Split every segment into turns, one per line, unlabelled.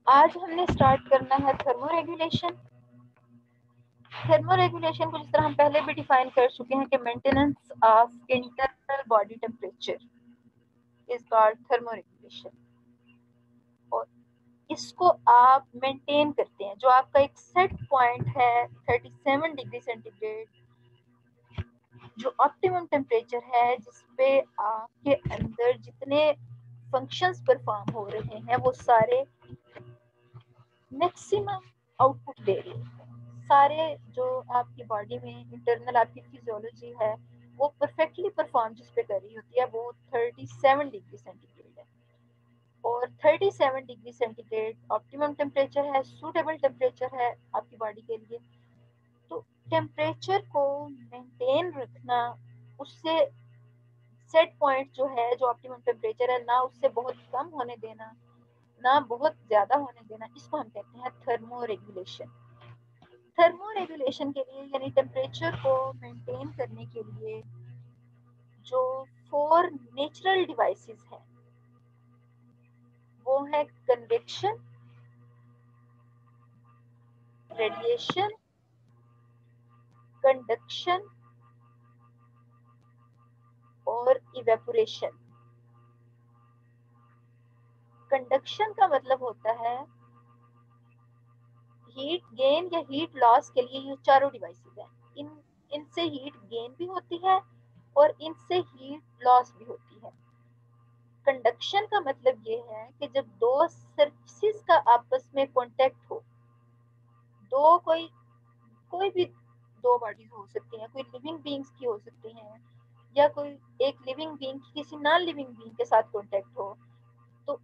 आज हमने स्टार्ट करना है थर्मोरेगुलेशन। थर्मोरेगुलेशन को जिस तरह हम पहले भी डिफाइन कर चुके हैं कि maintenance of internal body temperature is called thermoregulation, और इसको आप मेंटेन करते हैं। जो आपका एक सेट पॉइंट है 37 डिग्री सेंटीग्रेड, जो ऑप्टिमम टेम्परेचर है जिसपे आपके अंदर जितने फंक्शंस परफॉर्म हो रहे हैं वो सारे मैक्सिमम आउटपुट दे रहे हैं। सारे जो आपकी बॉडी में इंटरनल आपकी फिजियोलॉजी है वो परफेक्टली परफॉर्म जिस पे कर रही होती है वो 37 डिग्री सेंटीग्रेड है, और 37 डिग्री सेंटीग्रेड ऑप्टिमम टेम्परेचर है, सूटेबल टेम्परेचर है आपकी बॉडी के लिए। तो टेम्परेचर को मेंटेन रखना, उससे सेट पॉइंट जो है जो ऑप्टिमम टेम्परेचर है ना उससे बहुत कम होने देना ना बहुत ज्यादा होने देना, इसको हम कहते हैं थर्मो रेगुलेशन। थर्मो रेगुलेशन के लिए यानी टेम्परेचर को मेंटेन करने के लिए जो 4 नेचुरल डिवाइसेस हैं वो है कन्वेक्शन, रेडिएशन, कंडक्शन और इवेपोरेशन। कंडक्शन का मतलब होता है हीट गेन या हीट लॉस के लिए ये चारों डिवाइसेस हैं। इनसे हीट गेन भी होती है और इनसे हीट लॉस भी होती है। कंडक्शन का मतलब ये है कि जब दो सरफेसेस का आपस में कांटेक्ट हो, दो कोई भी दो बॉडीज हो सकती हैं, कोई लिविंग बीइंग्स की हो सकती हैं या कोई एक लिविंग बीइंग की किसी नॉन लिविंग बीइंग के साथ कांटेक्ट हो, तो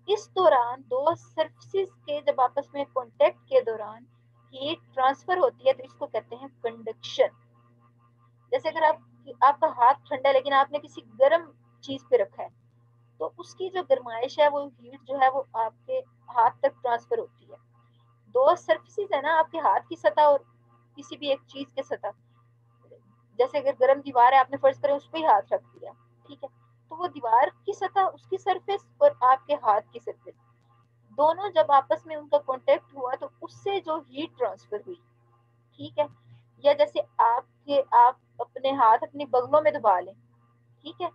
इस दौरान दो सरफेसेस के जब आपस में कांटेक्ट के दौरान हीट ट्रांसफर होती है तो इसको कहते हैं कंडक्शन। जैसे अगर आपका हाथ ठंडा है लेकिन आपने किसी गर्म चीज पे रखा है तो उसकी जो गर्माइश है वो हीट जो है वो आपके हाथ तक ट्रांसफर होती है। दो सरफेसेस है ना आपके हाथ की सतह और किसी भी एक चीज के सतह, जैसे अगर गर्म दीवार है आपने फर्ज करें उस पर ही हाथ रख दिया, ठीक है, तो वो दीवार की सतह उसकी सरफेस और आपके हाथ की सरफेस दोनों जब आपस में उनका कांटेक्ट हुआ तो उससे जो हीट ट्रांसफर हुई, ठीक है। या जैसे आप अपने हाथ अपने बगलों में दबा लें, ठीक है,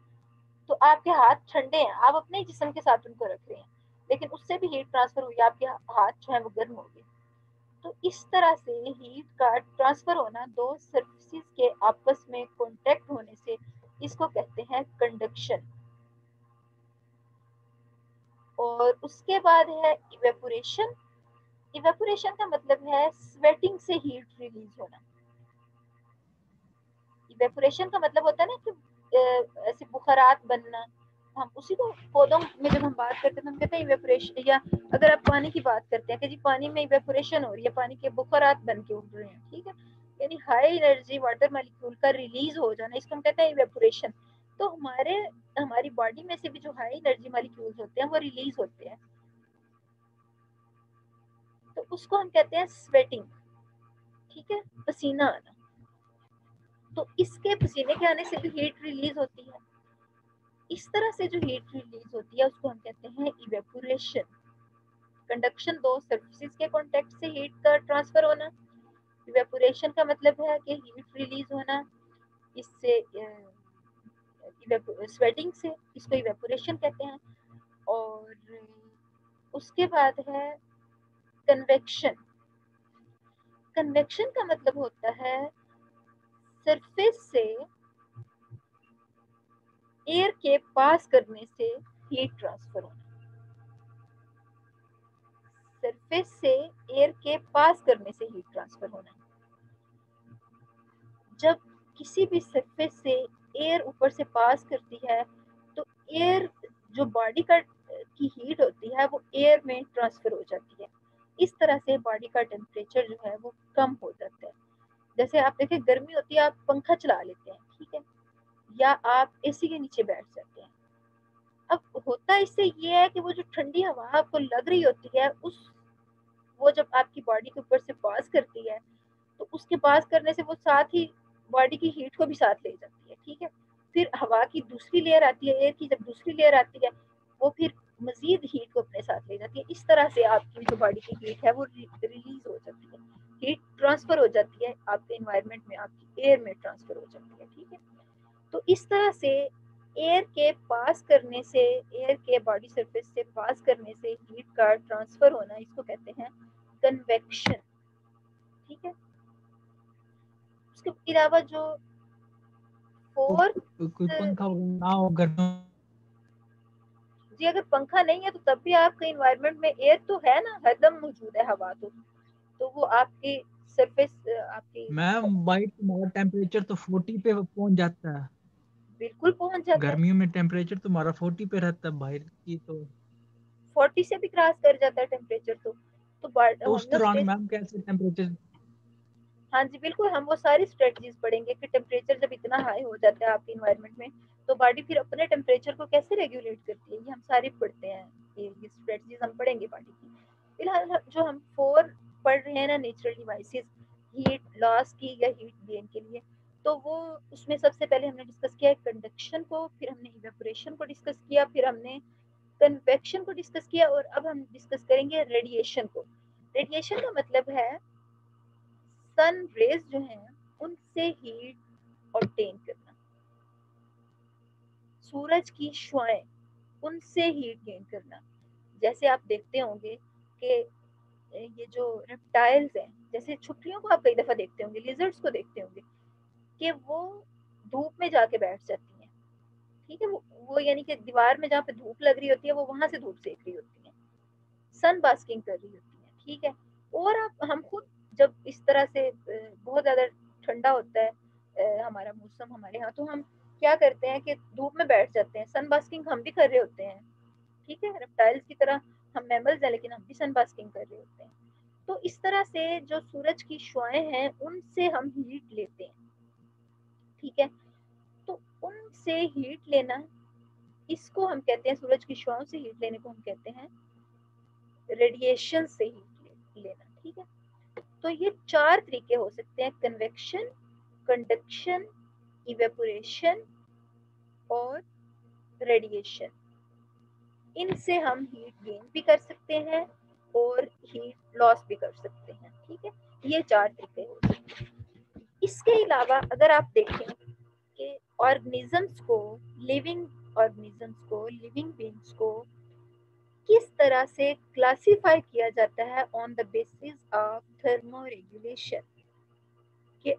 तो आपके हाथ ठंडे हैं, आप अपने जिस्म के साथ उनको रख रहे हैं लेकिन उससे भी हीट ट्रांसफर हुई, आपके हाथ जो है वो गर्म हो गए। तो इस तरह से हीट का ट्रांसफर होना दो सरफेसेस के आपस में कांटेक्ट होने से, इसको कहते हैं कंडक्शन। और उसके बाद है इवेपोरेशन। इवेपोरेशन का मतलब है स्वेटिंग से हीट रिलीज होना। इवेपोरेशन का मतलब होता है ना कि ऐसे बुखारात बनना, हम उसी को पौधों में जब हम बात करते हैं तो हम कहते हैं इवेपोरेशन। या अगर आप पानी की बात करते हैं कि जी पानी में इवेपोरेशन हो रही है, पानी के बुखारात बन के उड़ रहे हैं, ठीक है, यानी हाई एनर्जी वाटर मॉलिक्यूल का रिलीज हो जाना, इसको हम कहते हैं इवेपोरेशन। तो हमारी बॉडी में से भी जो हाई एनर्जी मॉलिक्यूल्स होते हैं वो रिलीज होते हैं, तो उसको हम कहते हैं स्वेटिंग, ठीक है, पसीना आना। तो इसके पसीने के आने से भी हीट रिलीज होती है। इस तरह से जो हीट रिलीज होती है उसको हम कहते हैं इवेपोरेशन। कंडक्शन दो सरफेसेस के कांटेक्ट से हीट का ट्रांसफर होना, इवेपोरेशन का मतलब है कि हीट रिलीज होना, इससे स्वेटिंग से, इसको इवेपोरेशन कहते हैं। और उसके बाद है कन्वेक्शन। कन्वेक्शन का मतलब होता है सरफेस से एयर के पास करने से हीट ट्रांसफर होना। सरफेस से एयर के पास करने से हीट ट्रांसफर होना। जब किसी भी सरफेस से एयर ऊपर से पास करती है तो एयर जो बॉडी का की हीट होती है वो एयर में ट्रांसफर हो जाती है। इस तरह से बॉडी का टेम्परेचर जो है वो कम हो जाता है। जैसे आप देखें गर्मी होती है, आप पंखा चला लेते हैं, ठीक है, या आप एसी के नीचे बैठ जाते हैं। अब होता इससे ये है कि वो जो ठंडी हवा आपको लग रही होती है वो जब आपकी बॉडी के ऊपर से पास करती है तो उसके पास करने से वो साथ ही बॉडी की हीट को भी साथ ले जाती है, ठीक है। फिर हवा की दूसरी लेयर आती है, एयर की जब दूसरी लेयर आती है वो फिर मजीद हीट को अपने साथ ले जाती है। इस तरह से आपकी जो बॉडी की हीट है वो रिलीज हो जाती है, हीट ट्रांसफर हो जाती है आपके इन्वायरमेंट में, आपकी एयर में ट्रांसफर हो जाती है। ठीक है, तो इस तरह से एयर के पास करने से, एयर के बॉडी सरफेस से पास करने से हीट का ट्रांसफर होना, इसको कहते हैं कन्वेक्शन। ठीक है, उसके अलावा जो फोर्थ,
कोई पंखा ना हो घर में,
जी अगर पंखा नहीं है तो तब भी आपके इन्वायरमेंट में एयर तो है ना, हरदम मौजूद है हवा, तो वो आपकी सरफेस, आपकी
मैम बाइक तुम्हारा टेम्परेचर तो 40 पे पहुंच जाता है।
बिल्कुल पहुंच जाता है।
गर्मियों में टेम्परेचर तुम्हारा 40 पे रहता है बाहर की, तो
40 से भी क्रॉस कर जाता है टेम्परेचर,
तो
हम
उस
लोग
दौरान मैम कैसे टेम्परेचर।
हाँ जी बिल्कुल, हम वो सारी स्ट्रेटजीज पढ़ेंगे कि टेम्परेचर जब इतना हाई हो जाता है आपके इन्वायरमेंट में तो बॉडी फिर अपने टेम्परेचर को कैसे रेगुलेट करती है, ये हम सारे पढ़ते हैं, ये स्ट्रेटजीज हम पढ़ेंगे बॉडी की। फिलहाल जो हम 4 पढ़ रहे हैं ना, नेचुरल डिवाइसेस हीट लॉस की या हीट गेन के लिए, तो वो उसमें सबसे पहले हमने डिस्कस किया कंडक्शन को, फिर हमने इवेपोरेशन को डिस्कस किया, फिर हमने कन्वेक्शन को डिस्कस किया, और अब हम डिस्कस करेंगे रेडिएशन को। रेडिएशन का मतलब है सन रेज जो हैं उनसे हीट ऑब्टेन करना, सूरज की शुआएं उनसे हीट गेन करना। जैसे आप देखते होंगे कि ये जो रेप्टाइल्स हैं, जैसे छुट्टियों को आप कई दफा देखते होंगे, लिजर्ड्स को देखते होंगे कि वो धूप में जाके बैठ जाती हैं। ठीक है, वो यानी कि दीवार में जहाँ पे धूप लग रही होती है वो वहां से धूप सेक रही होती है, सन बास्किंग कर रही होती है। ठीक है, और आप हम खुद जब इस तरह से बहुत ज़्यादा ठंडा होता है हमारा मौसम हमारे यहाँ, तो हम क्या करते हैं कि धूप में बैठ जाते हैं, सन बास्किंग हम भी कर रहे होते हैं। ठीक है, रेप्टाइल्स की तरह हम मैमल्स हैं लेकिन हम भी सन बास्किंग कर रहे होते हैं। तो इस तरह से जो सूरज की शुआएं हैं उनसे हम हीट लेते हैं। ठीक है, तो उनसे हीट लेना, इसको हम कहते हैं, सूरज की शुआओं से हीट लेने को हम कहते हैं रेडिएशन से हीट लेना। ठीक है, तो ये 4 तरीके हो सकते हैं, कन्वेक्शन, कंडक्शन, इवेपोरेशन और रेडिएशन। इनसे हम हीट गेन भी कर सकते हैं और हीट लॉस भी कर सकते हैं। ठीक है, ये 4 तरीके हो सकते हैं। इसके अलावा अगर आप देखें कि ऑर्गेनिजम्स को, लिविंग ऑर्गेनिजम्स को, लिविंग बीइंग्स को किस तरह से क्लासिफाई किया जाता है on the basis of thermoregulation, कि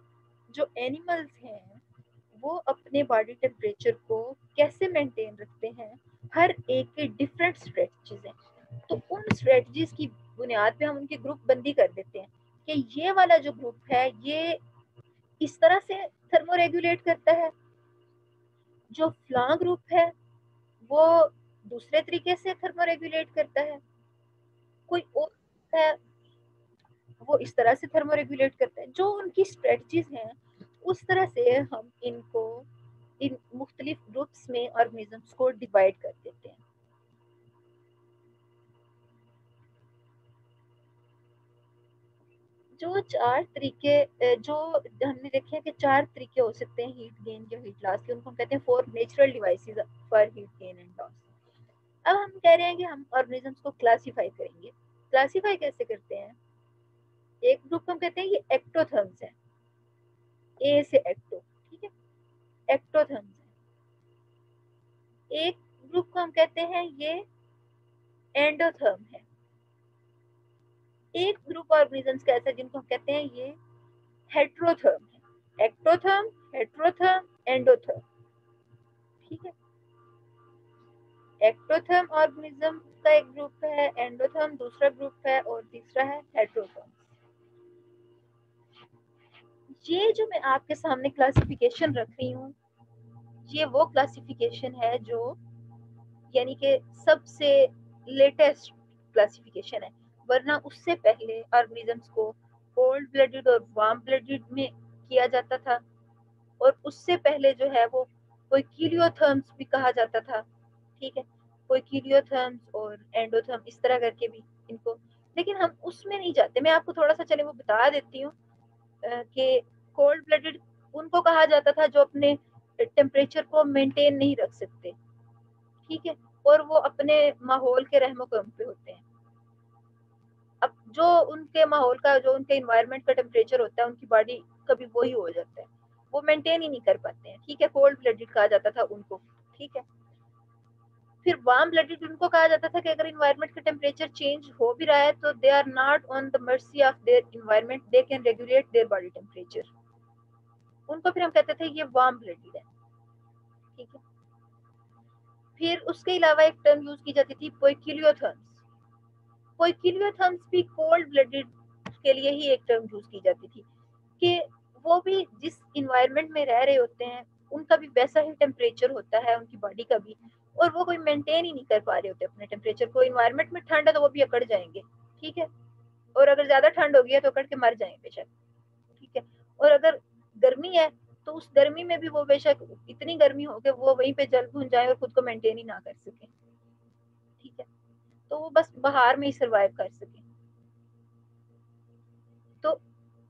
जो एनिमल्स हैं वो अपने बॉडी टेम्परेचर को कैसे मेंटेन रखते हैं, हर एक के डिफरेंट स्ट्रेटजीज हैं। तो उन स्ट्रेटजीज की बुनियाद पे हम उनकी ग्रुप बंदी कर देते हैं कि ये वाला जो ग्रुप है ये इस तरह से थर्मोरेगुलेट करता है, जो फ्लां ग्रुप है वो दूसरे तरीके से थर्मोरेगुलेट करता है, कोई और है वो इस तरह से थर्मोरेगुलेट करता है। जो उनकी स्ट्रेटजीज हैं उस तरह से हम इनको इन मुख्तलिफ ग्रुप्स में ऑर्गेनिजम्स को डिवाइड कर देते हैं। जो 4 तरीके जो हमने देखे हैं कि 4 तरीके हो सकते हैं हीट गेन या हीट लॉस के, उनको हम कहते हैं 4 natural devices for heat gain and loss. अब हम कह रहे हैं कि हम ऑर्गेनिजम्स को क्लासिफाई करेंगे। क्लासिफाई कैसे करते हैं? एक ग्रुप हम कहते हैं ये एक्टोथर्म्स है, ए से एक्टो। ठीक है, एक्टोथर्म्स है। एक ग्रुप को हम कहते हैं ये एंडोथर्म है। एक ग्रुप ऑर्गेनिजम्स का ऐसा जिनको हम कहते हैं ये हेट्रोथर्म है। Ectotherm, हेट्रोथर्म, endotherm. ठीक है, एक्टोथर्म ऑर्गेनिज्म का एक ग्रुप है, एंडोथर्म दूसरा ग्रुप है और तीसरा है हेट्रोथर्म। ये जो मैं आपके सामने क्लासिफिकेशन रख रही हूँ ये वो क्लासिफिकेशन है जो यानी कि सबसे लेटेस्ट क्लासिफिकेशन है, वरना उससे पहले ऑर्गेनिजम्स को कोल्ड ब्लडेड और वार्म ब्लडेड में किया जाता था, और उससे पहले जो है वो कोई कीलियोथर्म्स भी कहा जाता था। ठीक है, कोई कीलियोथर्म्स और एंडोथर्म इस तरह करके भी इनको, लेकिन हम उसमें नहीं जाते। मैं आपको थोड़ा सा चले वो बता देती हूँ कि कोल्ड ब्लडेड उनको कहा जाता था जो अपने टेम्परेचर को मेंटेन नहीं रख सकते। ठीक है, और वो अपने माहौल के रहमो करम पे होते हैं। अब जो उनके माहौल का, जो उनके इन्वायरमेंट का टेम्परेचर होता है, उनकी बॉडी कभी वही हो जाता है, वो मेंटेन ही नहीं कर पाते हैं। ठीक है, कोल्ड ब्लडेड कहा जाता था उनको। ठीक है, फिर वार्म ब्लडेड उनको कहा जाता था कि अगर इन्वायरमेंट का टेम्परेचर चेंज हो भी रहा है तो they are not on the mercy of their environment, they can regulate their body temperature. उनको फिर हम कहते थे ये वार्म ब्लडेड है। ठीक है, फिर उसके अलावा एक टर्म यूज की जाती थी पोइकिलियोथर्म्स। पोइकिलियोथर्म्स भी कोल्ड ब्लडेड के लिए ही एक टर्म यूज की जाती थी कि वो भी जिस इन्वायरमेंट में रह रहे होते हैं उनका भी वैसा ही टेम्परेचर होता है, उनकी बॉडी का भी, और वो कोई मेंटेन ही नहीं कर पा रहे होते अपने टेम्परेचर को। इन्वायरमेंट में ठंड है तो वो भी अकड़ जाएंगे। ठीक है, और अगर ज्यादा ठंड होगी है तो अकड़ के मर जाएंगे बेशक। ठीक है, और अगर गर्मी है तो उस गर्मी में भी वो बेशक इतनी गर्मी हो कि वो वहीं पे जल भुन जाए और खुद को मेंटेन ही ना कर सके। ठीक है, तो वो बस बाहर में ही सरवाइव कर सके। तो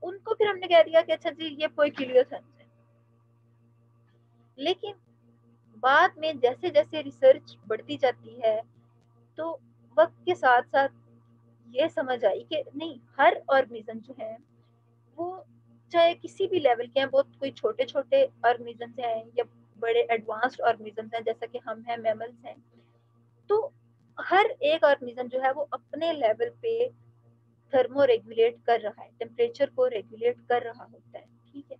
उनको फिर हमने कह दिया कि अच्छा जी ये पोइकिलियोथर्म्स है। लेकिन बाद में जैसे जैसे रिसर्च बढ़ती जाती है तो वक्त के साथ साथ ये समझ आई कि नहीं, हर ऑर्गेनिज्म जो है वो चाहे किसी भी लेवल के हैं, बहुत कोई छोटे छोटे ऑर्गेनिजम्स हैं या बड़े एडवांस्ड ऑर्गेनिजम्स हैं जैसा कि हम हैं, मैमल्स हैं, तो हर एक ऑर्गेनिज्म जो है वो अपने लेवल पे थर्मो रेगुलेट कर रहा है, टेम्परेचर को रेगुलेट कर रहा होता है। ठीक है,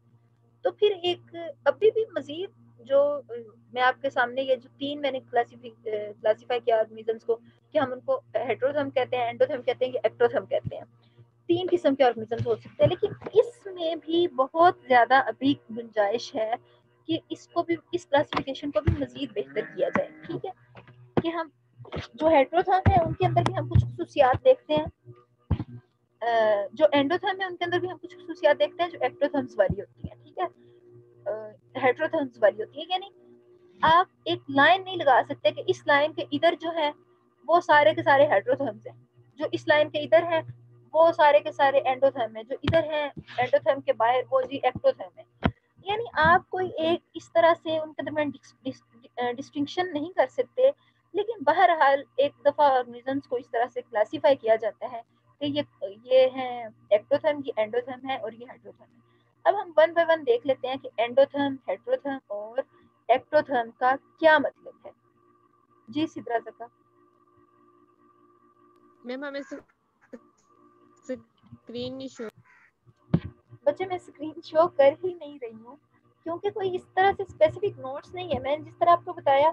तो फिर एक अभी भी मजीद जो मैं आपके सामने ये जो तीन मैंने क्लासीफाई किया ऑर्गेनिजम्स को कि हम उनको हेटेरोथर्म कहते हैं, एंडोथर्म कहते हैं, या एक्टोथर्म कहते हैं। तीन किस्म के ऑर्गेनिजम्स हो सकते हैं, लेकिन इसमें भी बहुत ज्यादा अभी गुंजाइश है कि इसको भी, इस क्लासिफिकेशन को भी मजीद बेहतर किया जाए। ठीक है, कि हम जो हेटेरोथर्म है उनके अंदर भी हम कुछ खसूसियात देखते हैं, जो एंडोथर्म है उनके अंदर भी हम कुछ खसूसियात देखते हैं जो एक्टोथर्म्स वाली होती है। ठीक है, हेटेरोथर्म्स वाली होती है। यानी आप एक लाइन नहीं लगा सकते कि इस लाइन के इधर जो है वो सारे के सारे हेटेरोथर्म्स हैं, जो इस लाइन के इधर है वो सारे के सारे एंडोथर्म है, जो इधर है एंडोथर्म के बाहर वो जी एक्टोथर्म है। यानी आप कोई एक इस तरह से उनके दरमियान डिस्टिंक्शन नहीं कर सकते। लेकिन बहरहाल एक दफा ऑर्गेनिजम्स को इस तरह से क्लासिफाई किया जाता है कि ये है एक्टोथर्म, ये एंडोथर्म है और ये हेटेरोथर्म है। अब हम वन बाय वन देख लेते हैं कि एंडोथर्म, हेटेरोथर्म और एक्टोथर्म का क्या मतलब है। जी सिद्रा जका।
मैम हमें स्क्रीन नहीं शो।
बच्चे मैं स्क्रीन शो कर ही नहीं रही हूँ क्योंकि कोई इस तरह से स्पेसिफिक नोट्स नहीं है। मैंने जिस तरह आपको बताया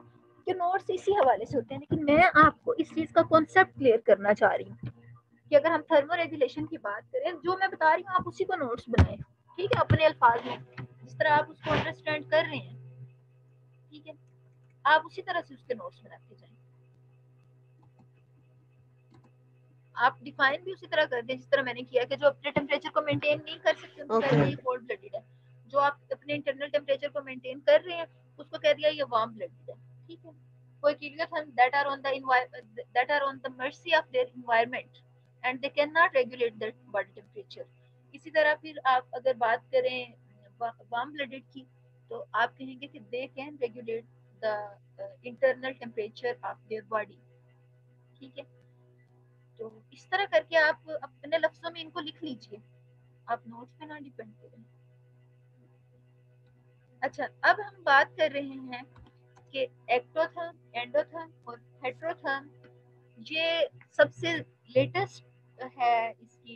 कि नोट्स इसी हवाले से होते हैं, लेकिन मैं आपको इस चीज का कॉन्सेप्ट क्लियर करना चाह रही हूँ कि अगर हम थर्मो रेगुलेशन की बात करें, जो मैं बता रही हूँ आप उसी को नोट्स बनाएं। ठीक है, अपने अल्फाज में जिस तरह आप उसको अंडरस्टैंड कर रहे हैं, ठीक है, आप उसी तरह से उसके नोट्स बनाते जाएं। आप डिफाइन भी उसी तरह कर दें जिस तरह मैंने किया कि जो अपने टेम्परेचर को मेंटेन नहीं कर सकते उनको कह दिया कोल्ड ब्लडेड है, जो आप अपने इंटरनल टेम्परेचर को मेंटेन कर रहे हैं उसको कह दिया ये वार्म ब्लडेड है। ठीक है, पोइकिलियोथर्म्स that are on the mercy of their environment and they cannot regulate their body temperature। इसी तरह फिर आप अगर बात करें वार्म ब्लडेड की तो आप कहेंगे कि they can regulate the internal temperature of their body। ठीक है, तो इस तरह करके आप अपने लफ्जों में इनको लिख लीजिए, आप नोट्स पे ना डिपेंड करें। अच्छा, अब हम बात कर रहे हैं कि एक्टोथर्म, एंडोथर्म और हेटेरोथर्म, ये सबसे लेटेस्ट है इसकी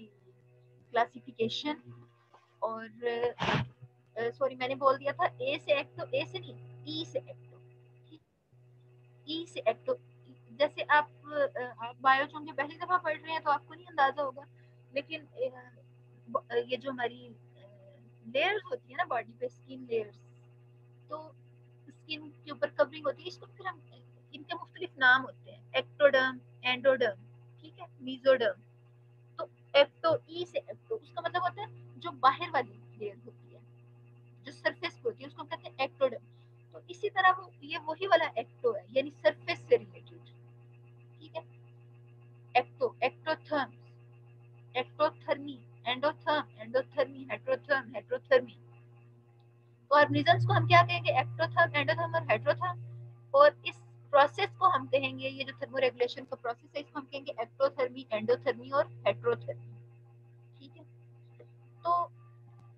क्लासिफिकेशन। और सॉरी मैंने बोल दिया था ए से एक्टो, ए से नहीं ई से एक्टो, ई से एक्टो। जैसे आप बायोचों की पहली दफा पढ़ रहे हैं तो आपको नहीं अंदाजा होगा, लेकिन ये जो हमारी लेयर्स होती है ना बॉडी पे, स्किन लेयर्स, तो स्किन के ऊपर कवरिंग होती है, इसको फिर हम इनके मुख्तलिफ नाम होते हैं, एक्टोडर्म, एंडोडर्म, ठीक है, मीजोडर्म। तो एक्टो, ई से एक्टो, उसका मतलब होता है जो बाहर वाली लेयर होती है, जो सरफेस पे होती है, उसको कहते हैं एक्टोडर्म। तो इसी तरह वो ये वही वाला एक्टो है, यानी सरफेस से रिलेटेड। ठीक है, एक्टो, एक्टोथर्म्स, एक्टोथर्मी, एंडोथर्म, एंडोथर्मी, हेटेरोथर्म, हेटेरोथर्मी। तो ऑर्गेनिजम्स को हम क्या कहेंगे, एक्टोथर्म, एंडोथर्म और हेटेरोथर्म। और इस प्रोसेस को हम कहेंगे रेगुलेशन का प्रोसेस है, इसको हम कहेंगे एक्टोथर्मी, एंडोथर्मी और हेट्रोथर्मी। ठीक है, तो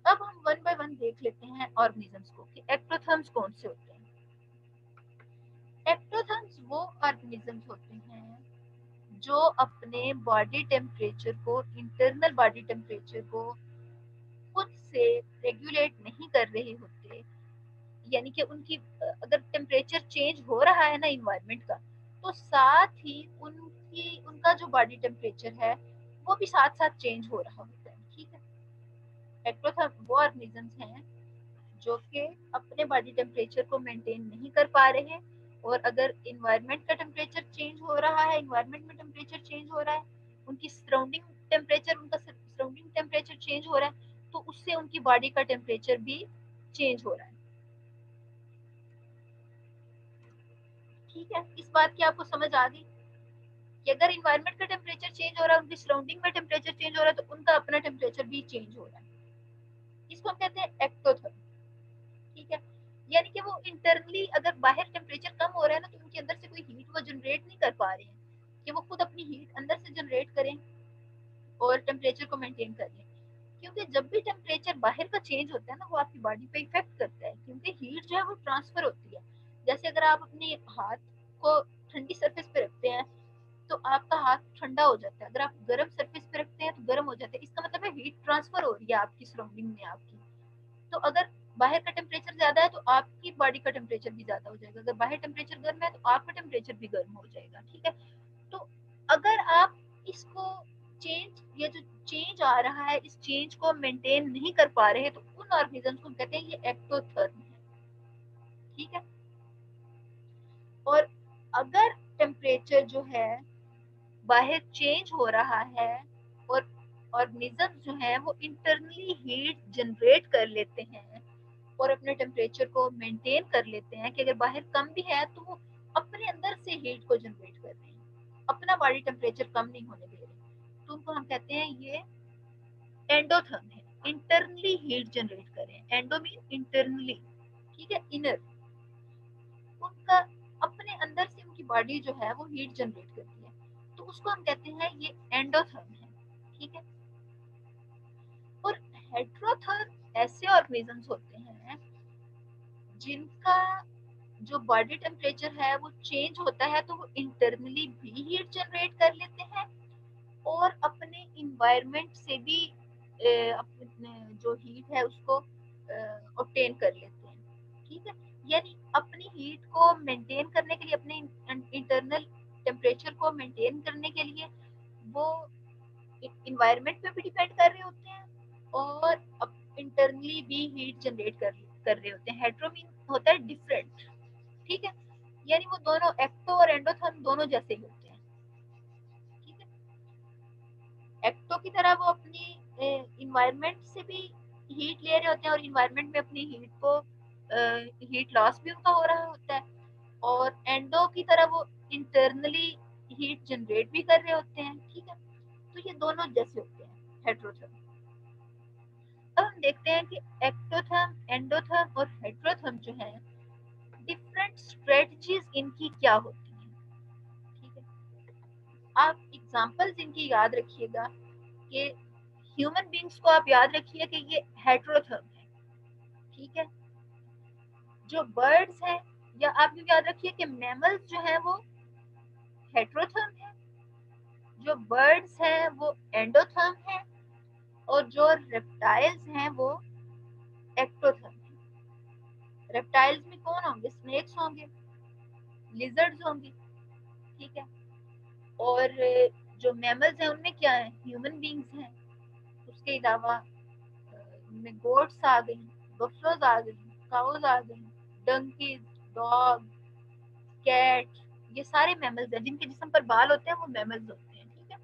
अब हम वन बाय वन देख लेते हैं ऑर्गेनिजम्स को कि एक्टोथर्म्स कौन से होते हैं। एक्टोथर्म्स वो ऑर्गेनिजम्स होते हैं जो अपने बॉडी टेम्परेचर को, इंटरनल बॉडी टेम्परेचर को खुद से रेगुलेट नहीं कर रहे होते, यानी कि उनकी अगर टेम्परेचर चेंज हो रहा है ना इन्वायरमेंट का, तो साथ ही उनका जो बॉडी टेम्परेचर है वो भी साथ साथ चेंज हो रहा होता है। ठीक है, एक्टोथर्म वो ऑर्गेनिजम्स हैं जो कि अपने बॉडी टेम्परेचर को मेंटेन नहीं कर पा रहे हैं, और अगर इन्वायरमेंट का टेम्परेचर चेंज हो रहा है, इन्वायरमेंट में टेम्परेचर चेंज हो रहा है, उनकी उनका सराउंडिंग टेम्परेचर चेंज हो रहा है, तो उससे उनकी बॉडी का टेम्परेचर भी चेंज हो रहा है। ठीक है, इस बात की आपको समझ आ गई कि अगर इन्वायरमेंट का टेम्परेचर चेंज हो रहा है, उनकी सराउंडिंग में टेम्परेचर चेंज हो रहा है, तो उनका अपना टेम्परेचर भी चेंज हो रहा है। इसको हम कहते हैं एक्टोथर्म। ठीक है, यानी कि वो इंटरनली अगर बाहर टेम्परेचर कम हो रहा है ना, तो उनके अंदर से कोई हीट वो जनरेट नहीं कर पा रहे हैं कि वो खुद अपनी हीट अंदर से जनरेट करें और टेम्परेचर को मेंटेन कर लें। क्योंकि जब भी टेम्परेचर बाहर का चेंज होता है ना, वो आपकी बॉडी पे इफेक्ट करता है, क्योंकि हीट जो है वो ट्रांसफर होती है। जैसे अगर आप अपने हाथ को ठंडी सरफेस पे रखते हैं तो आपका हाथ ठंडा हो जाता है, अगर आप गर्म सरफेस पे रखते हैं तो गर्म हो जाता है। इसका मतलब है हीट ट्रांसफर हो रही है आपकी सराउंडिंग में आपकी। तो अगर बाहर का टेम्परेचर ज्यादा है तो आपकी बॉडी का टेम्परेचर भी ज्यादा हो जाएगा, अगर बाहर टेम्परेचर गर्म है तो आपका टेम्परेचर भी गर्म हो जाएगा। ठीक है, तो अगर आप इसको ये जो चेंज आ रहा है, इस चेंज को मेंटेन नहीं कर पा रहे हैं, तो उन ऑर्गेनिजम्स को कहते हैं ये एक्टोथर्म है। ठीक है, और अगर टेम्परेचर जो है बाहर चेंज हो रहा है और ऑर्गेनिज्म जो है वो इंटरनली हीट जनरेट कर लेते हैं और अपने टेम्परेचर को मेंटेन कर लेते हैं, कि अगर बाहर कम भी है तो वो अपने अंदर से हीट को जनरेट कर रहे हैं, अपना बॉडी टेम्परेचर कम नहीं होने दे रहे, तो उनको हम कहते हैं ये एंडोथर्म है, इंटरनली हीट जनरेट कर रहे हैं। एंडो मीन इंटरनली, ठीक है, इनर, उनका अपने अंदर से उनकी बॉडी जो है वो हीट जनरेट करती है, तो उसको हम कहते हैं ये एंडोथर्म है। ठीक है, और हेट्रोथर्म ऐसे ऑर्गेनिजम्स होते हैं जिनका जो बॉडी टेम्परेचर है वो चेंज होता है, तो वो इंटरनली भी हीट जनरेट कर लेते हैं और अपने इन्वायरमेंट से भी अपने जो हीट है उसको ऑब्टेन कर लेते हैं। ठीक है, यानी अपनी हीट को मेंटेन करने के लिए, अपने इंटरनल टेम्परेचर को मेंटेन करने के लिए वो इन्वायरमेंट पे भी डिपेंड कर रहे होते हैं और इंटरनली भी हीट जनरेट कर रहे होते हैं। हेट्रोमीन होता है डिफरेंट। ठीक है, यानी वो दोनों एक्टो और एंडोथर्म दोनों जैसे ही होते हैं। ठीक है, एक्टो की तरह वो अपनी इन्वायरमेंट से भी हीट ले रहे होते हैं और इन्वायरमेंट में अपनी हीट को हीट लॉस भी उनका हो रहा होता है, और एंडो की तरह वो इंटरनली हीट जनरेट भी कर रहे होते हैं। ठीक है, तो ये दोनों जैसे होते हैं हेट्रोथर्म। अब हम देखते हैं कि एक्टोथर्म, एंडोथर्म और हेट्रोथर्म जो है डिफरेंट स्ट्रेटजीज इनकी क्या होती हैं। ठीक है, आप एग्जांपल्स इनकी याद रखिएगा कि ह्यूमन बींग्स को आप याद रखिए कि ये हेट्रोथर्म है। ठीक है, जो बर्ड्स हैं, या आप ये याद रखिए कि मैमल्स जो है वो हेट्रोथर्म है, जो बर्ड्स हैं वो एंडोथर्म है, और जो रेप्टाइल्स हैं वो एक्टोथर्म है। रेप्टाइल्स में कौन होंगे? स्नेक्स होंगे, लिजर्ड्स होंगी। ठीक है, और जो मैमल्स हैं उनमें क्या है? ह्यूमन बींग्स हैं। उसके अलावा उनमें गोट्स आ गई, बफलोज आ गई, काउज आ गई, डंकीज, डॉग, कैट, ये सारे मैमल्स हैं जिनके जिस्म पर बाल होते हैं, वो मैमल्स होते हैं। ठीक है,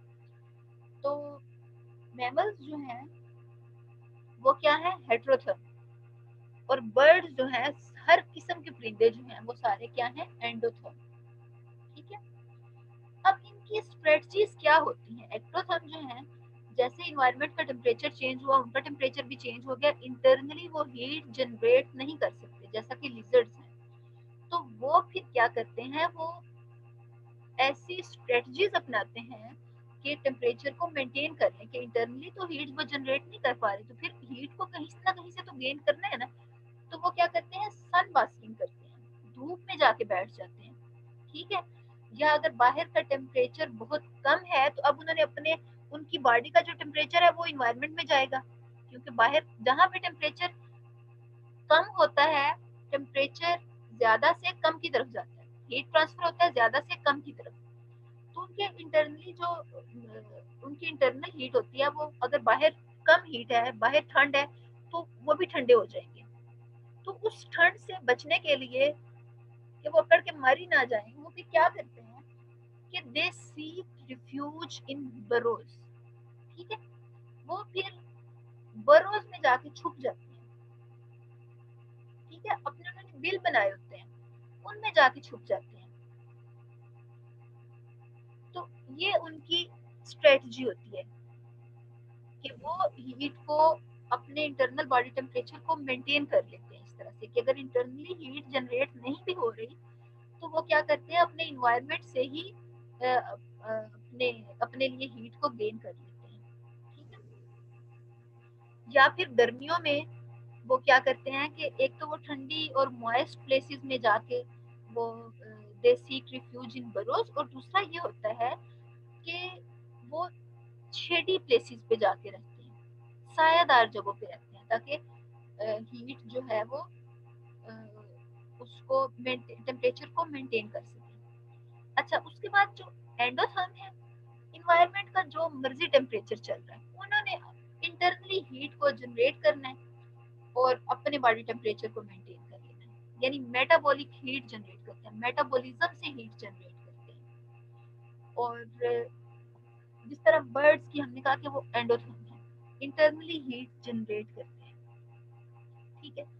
तो मैमल्स जो हैं वो क्या है? हेट्रोथर्म। और बर्ड्स जो है, हर किस्म के परिंदे जो हैं वो सारे क्या हैं? एंडोथर्म। ठीक है, अब इनकी स्ट्रेटजीज क्या होती हैं? एक्टोथर्म जो है, जैसे इन्वायरमेंट का टेम्परेचर चेंज हुआ, उनका टेम्परेचर भी चेंज हो गया, इंटरनली वो हीट जनरेट नहीं कर सकते जैसा कि लिजर्ड्स हैं, तो वो फिर क्या करते हैं? वो ऐसी स्ट्रेटजीज अपनाते हैं कि टेम्परेचर को मेंटेन कर लें, कि इंटरनली तो हीट वो जनरेट नहीं कर पा रहे, तो फिर हीट को कहीं ना कहीं से तो गेन करना है ना। तो वो क्या करते हैं, सन बास्किंग करते हैं, धूप में जाके बैठ जाते हैं, ठीक है। या अगर बाहर का टेम्परेचर बहुत कम है तो अब उन्होंने अपने, उनकी बॉडी का जो टेम्परेचर है वो इन्वायरमेंट में जाएगा, क्योंकि बाहर जहाँ पे टेम्परेचर कम होता है, टेम्परेचर ज्यादा से कम की तरफ जाता है, हीट ट्रांसफर होता है ज्यादा से कम की तरफ। तो उनके इंटरनली जो उनकी इंटरनल हीट होती है, वो अगर बाहर कम हीट है, बाहर ठंड है, तो वो भी ठंडे हो जाएंगे। तो उस ठंड से बचने के लिए कि वो अकड़ के मर ही ना जाए, वो भी क्या करते हैं कि दे सीक रिफ्यूज इन बरोज, ठीक है। वो फिर बरोज में जाके छुप जाते हैं, ठीक है, अपने उन्होंने बिल बनाए होते हैं, उनमें जाके छुप जाते हैं। तो ये उनकी स्ट्रेटजी होती है कि वो हीट को, अपने इंटरनल बॉडी टेम्परेचर को मेंटेन कर लेते हैं इस तरह से कि अगर इंटरनली हीट जनरेट नहीं भी हो रही तो वो क्या करते हैं, अपने इन्वायरमेंट से ही अपने अपने लिए हीट को गेन कर लेते हैं, ठीक है। या फिर गर्मियों में वो क्या करते हैं कि एक तो वो ठंडी और मॉइस्ट प्लेसेस में जाके वो दे सीक रिफ्यूज इन बरोज, और दूसरा ये होता है कि वो शेडी प्लेसेस पे जाके रहते हैं, सायादार जगहों पे रहते हैं, ताकि हीट जो है वो उसको टेम्परेचर को मेंटेन कर सके। अच्छा, उसके बाद जो एंडोथर्म है, इन्वायरमेंट का जो मर्जी टेम्परेचर चल रहा है, उन्होंने इंटरनली हीट को जनरेट करना है और अपने बॉडी टेम्परेचर को मेंटेन कर लेना है, यानी मेटाबॉलिक हीट जनरेट करते हैं, मेटाबॉलिज्म से हीट जनरेट करते हैं। और जिस तरह बर्ड्स की हमने कहा कि वो एंडोथर्म है, इंटरनली हीट जनरेट करते हैं, ठीक है।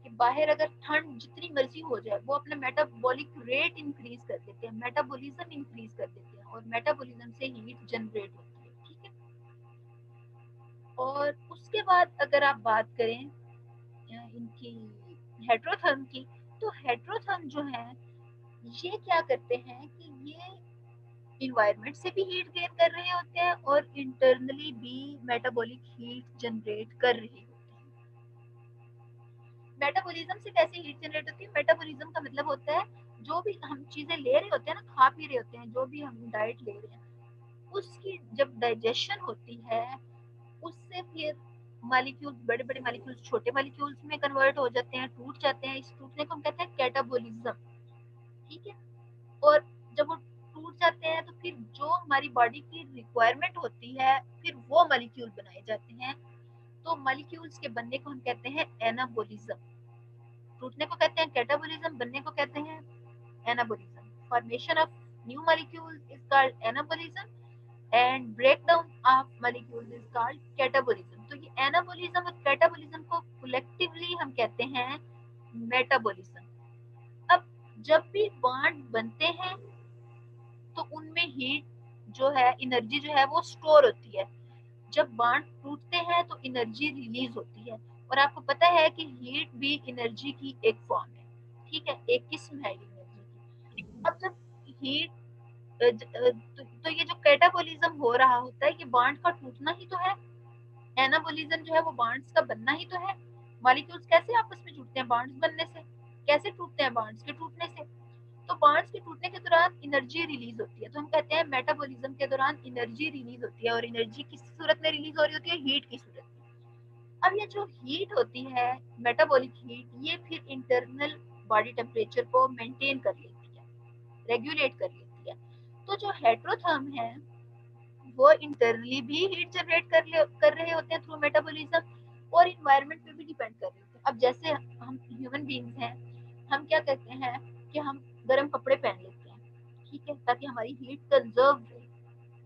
कि बाहर अगर ठंड जितनी मर्जी हो जाए, वो अपना मेटाबॉलिक रेट इंक्रीज कर देते हैं, मेटाबॉलिज्म इंक्रीज कर देते हैं, और मेटाबॉलिज्म से हीट जनरेट होती है, ठीक है। और उसके बाद अगर आप बात करें इनकी हेट्रोथर्म की, तो हेट्रोथर्म जो है ये क्या करते हैं कि ये इन्वायरमेंट से भी हीट गेन कर रहे होते हैं और इंटरनली भी मेटाबॉलिक हीट जनरेट कर रहे होते हैं। मेटाबॉलिज्म से कैसे हीट जनरेट होती है, मेटाबॉलिज्म का मतलब होता है जो भी हम चीजें ले रहे होते हैं ना, खा पी रहे होते हैं, जो भी हम डाइट ले रहे हैं, उसकी जब डाइजेशन होती है, उससे फिर मॉलिक्यूल्स, बड़े बड़े मॉलिक्यूल्स छोटे मॉलिक्यूल्स में कन्वर्ट हो जाते हैं, टूट जाते हैं, इस टूटने को हम कहते हैं कैटाबोलिज्म, ठीक है। और जब वो टूट जाते हैं तो फिर जो हमारी बॉडी की रिक्वायरमेंट होती है, फिर वो मॉलिक्यूल बनाए जाते हैं। तो मॉलिक्यूल्स के बनने को हम कहते हैं एनाबोलिज्म, टूटने को कहते हैं कैटाबोलिज्म, बनने को कहते हैं anabolism. Formation of new molecules is called anabolism and breakdown of molecules is called catabolism. तो ये एनाबोलिज्म और कैटाबोलिज्म को कलेक्टिवली हम कहते हैं मेटाबोलिज्म। अब जब भी बॉन्ड बनते हैं तो उनमें हीट जो है, एनर्जी जो है वो स्टोर होती है। जब बॉन्ड टूटते हैं तो एनर्जी रिलीज होती है, और आपको पता है कि हीट भी एनर्जी की एक फॉर्म है, ठीक है, एक किस्म है एनर्जी की। अब जब हीट तो ये जो कैटाबोलिज्म हो रहा होता है, ये बॉन्ड का टूटना ही तो है। एनाबोलिज्म जो है वो बॉन्ड्स का बनना ही तो है। मॉलिक्यूल्स कैसे आपस में जुड़ते हैं, बॉन्ड्स बनने से। कैसे टूटते हैं, बॉन्ड्स के टूटने से। तो बॉन्ड्स के टूटने के दौरान एनर्जी रिलीज होती है, तो हम कहते हैं मेटाबॉलिज्म के दौरान एनर्जी रिलीज होती है, और एनर्जी किस सूरत में रिलीज हो रही होती है, हीट की सूरत में। अब ये जो हीट होती है, मेटाबॉलिक हीट, ये फिर इंटरनल बॉडी टेम्परेचर को मेंटेन कर लेती है, रेगुलेट कर लेती है। तो जो हेट्रोथर्म है वो इंटरनली भी हीट जनरेट कर रहे होते हैं थ्रू मेटाबॉलिज्म, और इन्वायरमेंट पे भी डिपेंड कर रहे होते हैं। अब जैसे हम ह्यूमन बीइंग्स हैं, हम क्या करते हैं कि हम गर्म कपड़े पहन लेते हैं, ठीक है, ताकि हमारी हीट कंजर्व रहे,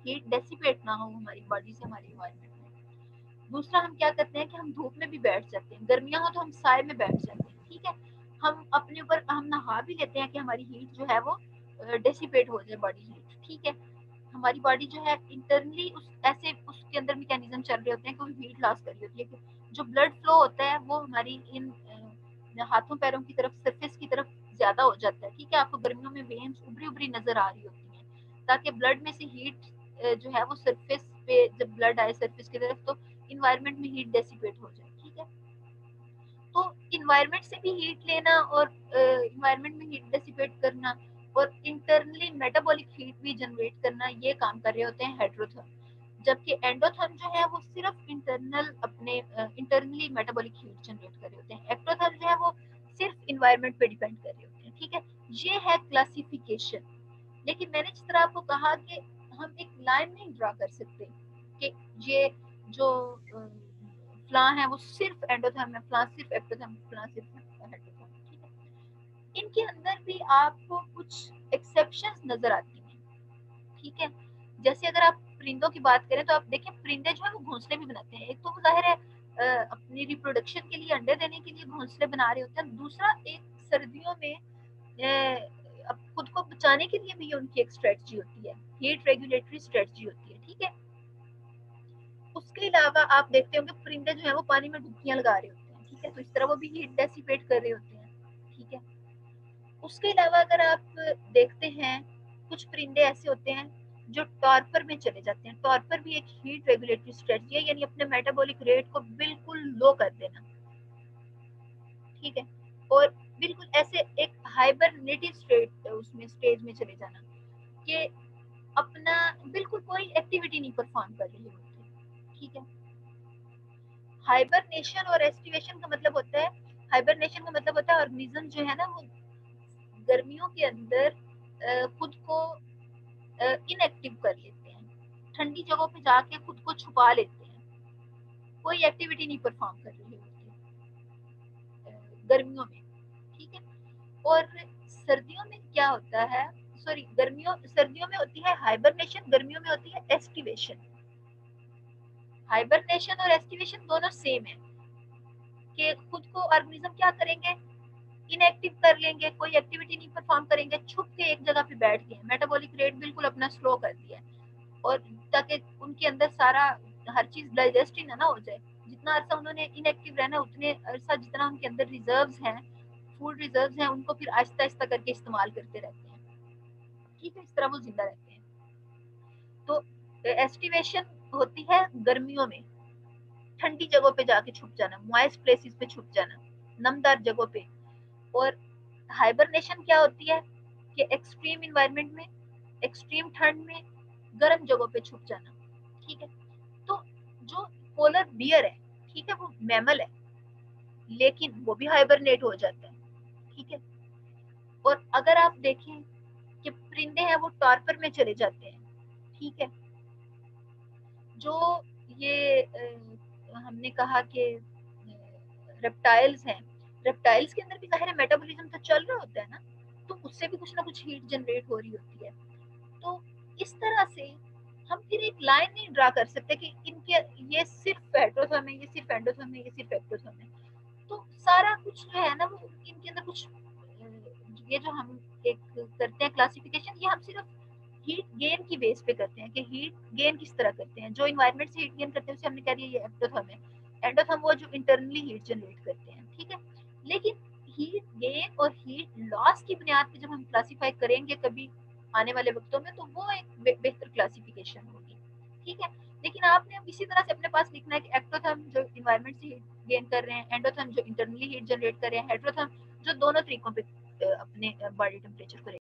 हीट डेसिपेट ना हो हमारी बॉडी से हमारे इन्वायरमेंट में। दूसरा हम क्या करते हैं कि हम धूप में भी बैठ जाते हैं, गर्मियां हो तो हम साए में बैठ जाते हैं, ठीक है। हम अपने ऊपर हम नहा भी लेते हैं कि हमारी हीट जो है वो डेसिपेट हो जाए, बॉडी हीट, ठीक है। हमारी बॉडी जो है इंटरनली उस ऐसे उसके अंदर मैकेनिज्म चल रहे होते हैं कि वो हीट लॉस कर रही होती है, कि जो ब्लड फ्लो होता है वो हमारी इन हाथों पैरों की तरफ, सरफेस की तरफ ज्यादा हो जाता है, ठीक है। आपको गर्मियों में वेन्स उभरी उभरी नजर आ रही होती है, ताकि ब्लड में से हीट जो है वो सरफेस पे जब ब्लड आए सरफेस की तरफ तो इन्वायरमेंट में हीट डेसिपेट हो जाए, ठीक है। तो इन्वायरमेंट से भी हीट लेना और इन्वायरमेंट में हीट डेसिपेट करना और इंटरनली मेटाबॉलिक हीट भी जनरेट करना, ये काम कर रहे होते हैं हेटेरोथर्म। जबकि एंडोथर्म जो है वो सिर्फ इंटरनल अपने इंटरनली मेटाबॉलिक हीट जनरेट कर रहे होते हैं। एक्टोथर्म जो है वो सिर्फ इन्वायरमेंट पे डिपेंड कर रहे होते हैं, ठीक है। ये है क्लासिफिकेशन। लेकिन मैंने जिस तरह आपको कहा कि हम एक लाइन नहीं ड्रा कर सकते कि ये जो फ्ला है वो सिर्फ एंडोथर्म है, फ्ला सिर्फ एक्टोथर्म, फ्ला सिर्फ हेटेरोथर्म, ठीक है। इनके अंदर भी आपको कुछ एक्सेप्शंस नजर आती हैं, ठीक है। जैसे अगर आप परिंदों की बात करें तो आप देखें परिंदे जो है वो घोंसले भी बनाते हैं। एक तो वो जाहिर है अपनी रिप्रोडक्शन के लिए अंडे देने के लिए घोंसले बना रहे होते हैं, दूसरा एक सर्दियों में खुद को बचाने के लिए भी उनकी एक स्ट्रेटजी होती है, हीट रेगुलेटरी स्ट्रेटजी होती है, ठीक है। उसके अलावा आप देखते होंगे परिंदे जो है वो पानी में डुबकियां लगा रहे होते हैं, ठीक है। तो इस तरह वो भी हीट डेसिपेट कर रहे होते हैं, ठीक है। उसके अलावा अगर आप देखते हैं कुछ परिंदे ऐसे होते हैं जो टॉर्पर में चले जाते हैं। टॉर्पर भी एक हीट रेगुलेटरी स्ट्रेटजी है, यानी अपने मेटाबॉलिक रेट को बिल्कुल लो कर देना, ठीक है। और बिल्कुल ऐसे एक हाइबरनेटिव स्टेट उसमें स्टेज में चले जाना कि अपना बिल्कुल कोई एक्टिविटी नहीं परफॉर्म कर रही होती, ठीक है। हाइबरनेशन और एस्टिवेशन का मतलब होता है, हाइबरनेशन का मतलब होता है ऑर्गेनिज्म जो है ना वो गर्मियों के अंदर खुद को इनएक्टिव कर लेते हैं, ठंडी जगहों पे जाके खुद को छुपा लेते हैं, कोई एक्टिविटी नहीं परफॉर्म कर रही होती गर्मियों में, ठीक है। और सर्दियों में क्या होता है, सॉरी सर्दियों में होती है हाइबरनेशन, गर्मियों में होती है एस्टिवेशन। हाइबरनेशन और एस्टिवेशन दोनों सेम है कि खुद को ऑर्गेनिज्म क्या करेंगे, इनएक्टिव कर लेंगे, कोई एक्टिविटी नहीं परफॉर्म करेंगे, छुप के एक जगह पे बैठ गए, मेटाबॉलिक रेट बिल्कुल अपना स्लो कर दिया और ताकि उनके अंदर सारा हर चीज डाइजेस्ट ही ना हो जाए। जितना अरसा उन्होंने इनएक्टिव रहना उतने अरसा जितना उनके अंदर रिजर्व्स हैं, फूड रिजर्व्स हैं, उनको फिर आहिस्ता आहिस्ता करके इस्तेमाल करते रहते हैं, ठीक है। इस तरह वो जिंदा रहते हैं। तो एस्टिवेशन होती है गर्मियों में, ठंडी जगहों पे जाके छुप जाना, मॉइस्ट प्लेसेस पे छुप जाना, नमदार जगहों पे। और हाइबरनेशन क्या होती है कि एक्सट्रीम इन्वायरमेंट में, एक्सट्रीम ठंड में गर्म जगहों पे छुप जाना, ठीक है। तो जो पोलर बियर है, ठीक है, वो मैमल है लेकिन वो भी हाइबरनेट हो जाता है, ठीक है। और अगर आप देखें कि परिंदे हैं वो टॉर्पर में चले जाते हैं, ठीक है। जो ये हमने कहा कि रेप्टाइल्स हैं, रेप्टाइल्स के अंदर भी जाहिर है मेटाबॉलिज्म तो चल रहा होता है ना, तो उससे भी कुछ ना कुछ हीट जनरेट हो रही होती है। तो इस तरह से हम फिर एक लाइन नहीं ड्रा कर सकते कि इनके ये सिर्फ हेटेरोथर्म है, ये सिर्फ एंडोथर्म है, ये सिर्फ एक्टोथर्म है। तो सारा कुछ जो है ना वो इनके अंदर कुछ ये जो हम एक करते हैं क्लासिफिकेशन, ये हम सिर्फ हीट गेन की बेस पे करते हैं कि हीट गेन किस तरह करते हैं। जो इन्वायरमेंट से हीट गेन करते हैं उसे हमने कह दिया ये एक्टोथर्म है, एंडोथर्म वो जो इंटरनली हीट जनरेट करते हैं, ठीक है। लेकिन हीट गेन और हीट लॉस की बुनियाद पे जब हम क्लासिफाई करेंगे कभी आने वाले वक्तों में, तो वो एक बेहतर क्लासिफिकेशन होगी, ठीक है। लेकिन आपने अब इसी तरह से अपने पास लिखना है कि एक्टोथर्म जो इन्वायरमेंट से हीट गेन कर रहे हैं, एंडोथर्म जो इंटरनली हीट जनरेट कर रहे हैं, हेटेरोथर्म जो दोनों तरीकों पे अपने बॉडी टेम्परेचर को